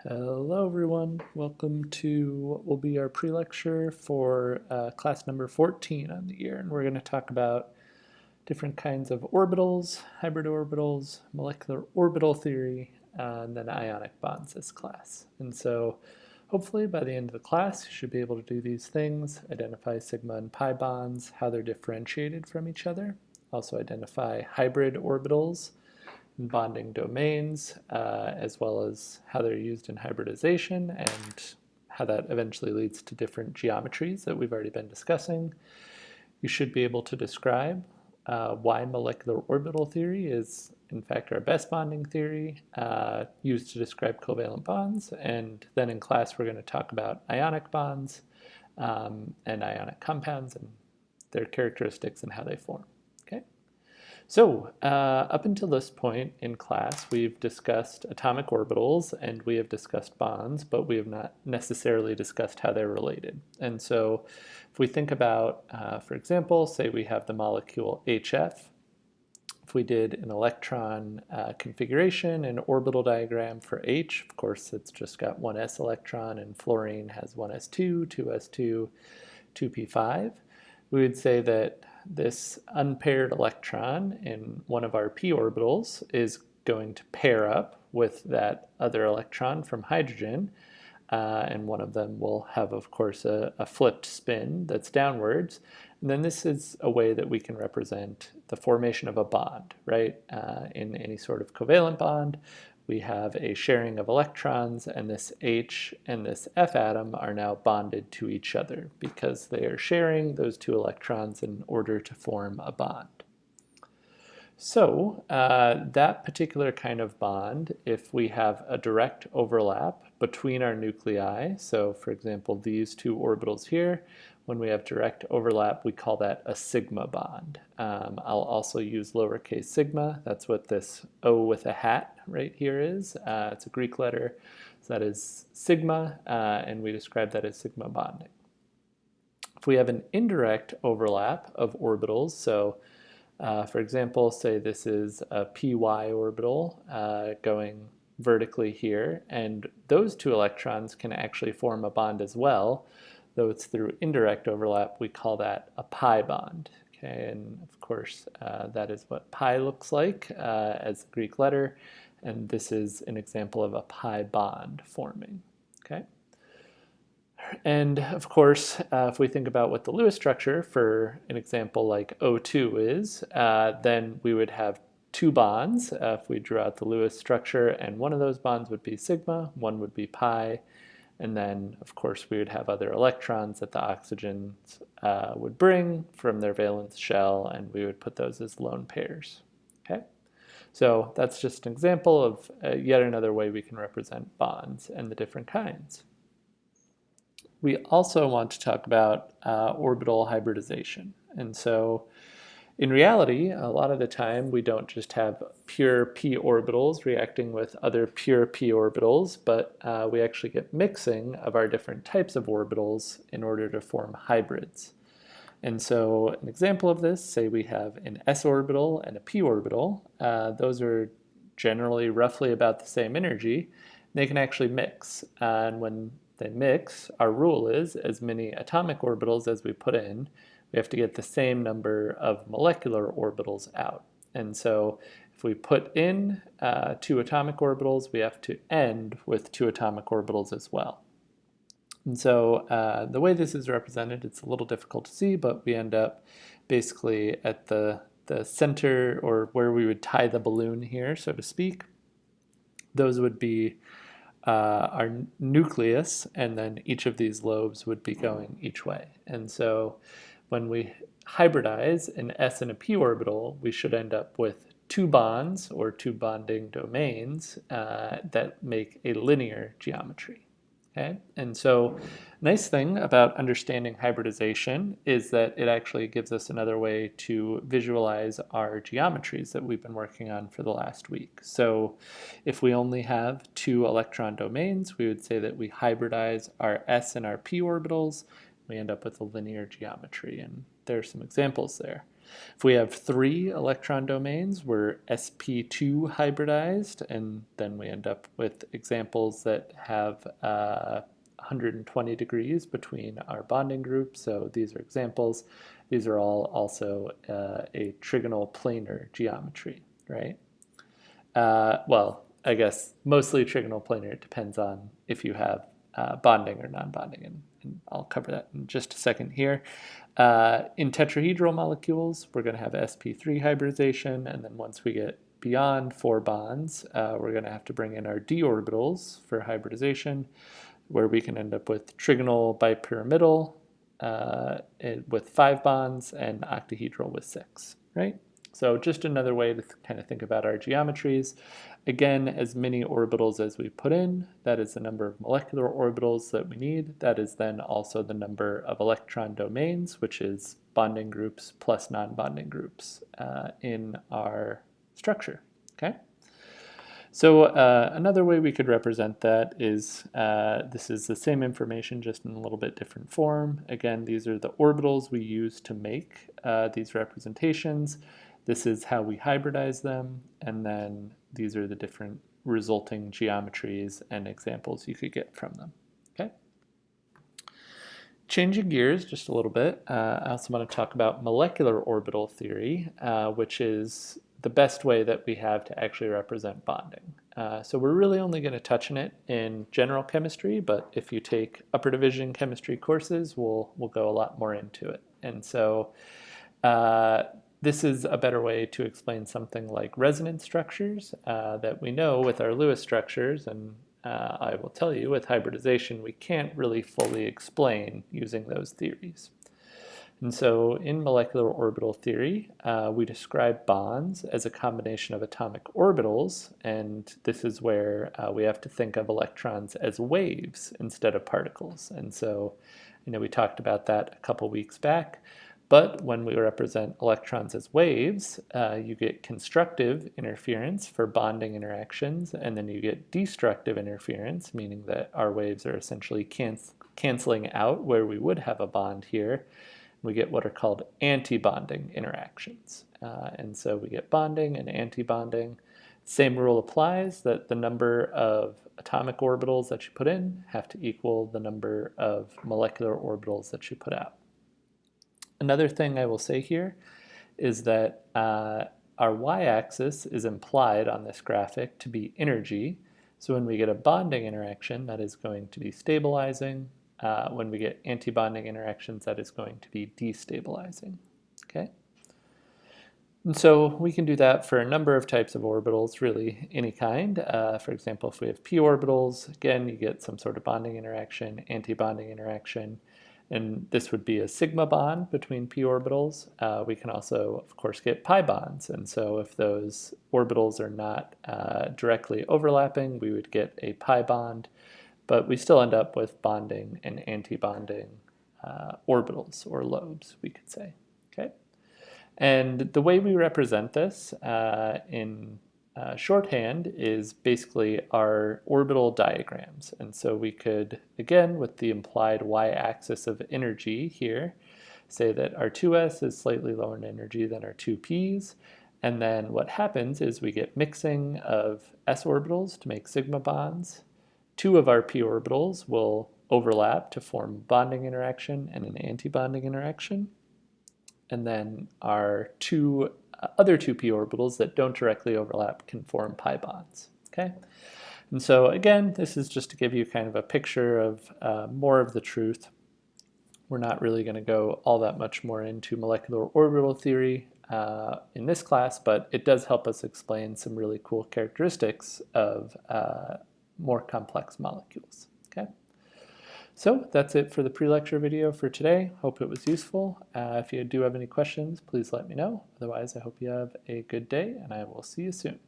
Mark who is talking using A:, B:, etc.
A: Hello everyone, welcome to what will be our pre-lecture for class number 14 on the year, and we're going to talk about different kinds of orbitals, hybrid orbitals, molecular orbital theory, and then ionic bonds this class. And so hopefully by the end of the class you should be able to do these things, identify sigma and pi bonds, how they're differentiated from each other, also identify hybrid orbitals, bonding domains, as well as how they're used in hybridization and how that eventually leads to different geometries that we've already been discussing. You should be able to describe why molecular orbital theory is in fact our best bonding theory used to describe covalent bonds, and then in class we're going to talk about ionic bonds and ionic compounds and their characteristics and how they form. Okay. So up until this point in class, we've discussed atomic orbitals and we have discussed bonds, but we have not necessarily discussed how they're related. And so if we think about, for example, say we have the molecule HF, if we did an electron configuration and orbital diagram for H, of course it's just got one s electron, and fluorine has one s2, two s2, 2p5, we would say that this unpaired electron in one of our p orbitals is going to pair up with that other electron from hydrogen, and one of them will have, of course, a flipped spin that's downwards. And then this is a way that we can represent the formation of a bond, right? In any sort of covalent bond, we have a sharing of electrons, and this H and this F atom are now bonded to each other because they are sharing those two electrons in order to form a bond. So that particular kind of bond, if we have a direct overlap between our nuclei, so for example these two orbitals here, when we have direct overlap we call that a sigma bond. I'll also use lowercase sigma. That's what this O with a hat right here is. It's a Greek letter, so that is sigma, and we describe that as sigma bonding. If we have an indirect overlap of orbitals, so for example, say this is a py orbital going vertically here, and those two electrons can actually form a bond as well, though it's through indirect overlap. We call that a pi bond. Okay, and of course that is what pi looks like as the Greek letter, and this is an example of a pi bond forming. Okay. And of course, if we think about what the Lewis structure for an example like O2 is, then we would have two bonds if we drew out the Lewis structure, and one of those bonds would be sigma, one would be pi, and then of course we would have other electrons that the oxygens would bring from their valence shell, and we would put those as lone pairs. Okay, so that's just an example of yet another way we can represent bonds and the different kinds. We also want to talk about orbital hybridization. And so in reality, a lot of the time we don't just have pure p orbitals reacting with other pure p orbitals, but we actually get mixing of our different types of orbitals in order to form hybrids. And so an example of this, say we have an s orbital and a p orbital. Those are generally roughly about the same energy. They can actually mix, and when they mix, our rule is as many atomic orbitals as we put in, we have to get the same number of molecular orbitals out. And so if we put in two atomic orbitals, we have to end with two atomic orbitals as well. And so the way this is represented, it's a little difficult to see, but we end up basically at the center, or where we would tie the balloon here, so to speak. Those would be our nucleus, and then each of these lobes would be going each way. And so when we hybridize an s and a p orbital, we should end up with two bonds or two bonding domains that make a linear geometry. Okay? And so nice thing about understanding hybridization is that it actually gives us another way to visualize our geometries that we've been working on for the last week. So if we only have two electron domains, we would say that we hybridize our s and our p orbitals. We end up with a linear geometry, and there are some examples there. If we have 3 electron domains, we're sp2 hybridized, and then we end up with examples that have 120 degrees between our bonding groups. So these are examples. These are all also a trigonal planar geometry, right? Well, I guess mostly trigonal planar. It depends on if you have bonding or non-bonding, and I'll cover that in just a second here. In tetrahedral molecules, we're going to have sp3 hybridization, and then once we get beyond 4 bonds, we're going to have to bring in our d orbitals for hybridization, where we can end up with trigonal bipyramidal with 5 bonds and octahedral with 6, right? So just another way to kind of think about our geometries. Again, as many orbitals as we put in, that is the number of molecular orbitals that we need. That is then also the number of electron domains, which is bonding groups plus non-bonding groups in our structure, okay? So another way we could represent that is, this is the same information just in a little bit different form. Again, these are the orbitals we use to make these representations. This is how we hybridize them, and then these are the different resulting geometries and examples you could get from them, okay? Changing gears just a little bit, I also want to talk about molecular orbital theory, which is the best way that we have to actually represent bonding. So we're really only going to touch on it in general chemistry, but if you take upper division chemistry courses, we'll go a lot more into it. And so this is a better way to explain something like resonance structures that we know with our Lewis structures, and I will tell you with hybridization we can't really fully explain using those theories. And so in molecular orbital theory, we describe bonds as a combination of atomic orbitals, and this is where we have to think of electrons as waves instead of particles. And so, we talked about that a couple weeks back, but when we represent electrons as waves, you get constructive interference for bonding interactions, and then you get destructive interference, meaning that our waves are essentially canceling out where we would have a bond here. We get what are called anti-bonding interactions. And so we get bonding and anti-bonding. Same rule applies, that the number of atomic orbitals that you put in have to equal the number of molecular orbitals that you put out. Another thing I will say here is that our y-axis is implied on this graphic to be energy. So when we get a bonding interaction, that is going to be stabilizing. When we get antibonding interactions, that is going to be destabilizing, okay? And so we can do that for a number of types of orbitals, really any kind. For example, if we have p orbitals, again, you get some sort of bonding interaction, antibonding interaction, and this would be a sigma bond between p orbitals. We can also, of course, get pi bonds, and so if those orbitals are not directly overlapping, we would get a pi bond. But we still end up with bonding and anti-bonding orbitals, or lobes, we could say, okay? And the way we represent this in shorthand is basically our orbital diagrams. And so we could, again, with the implied y-axis of energy here, say that our 2s is slightly lower in energy than our 2p's. And then what happens is we get mixing of s orbitals to make sigma bonds. 2 of our p orbitals will overlap to form a bonding interaction and an anti-bonding interaction. And then our other two p orbitals that don't directly overlap can form pi bonds, okay? And so again, this is just to give you kind of a picture of more of the truth. We're not really going to go all that much more into molecular orbital theory in this class, but it does help us explain some really cool characteristics of more complex molecules, okay? So that's it for the pre-lecture video for today. Hope it was useful. If you do have any questions, please let me know. Otherwise, I hope you have a good day, and I will see you soon.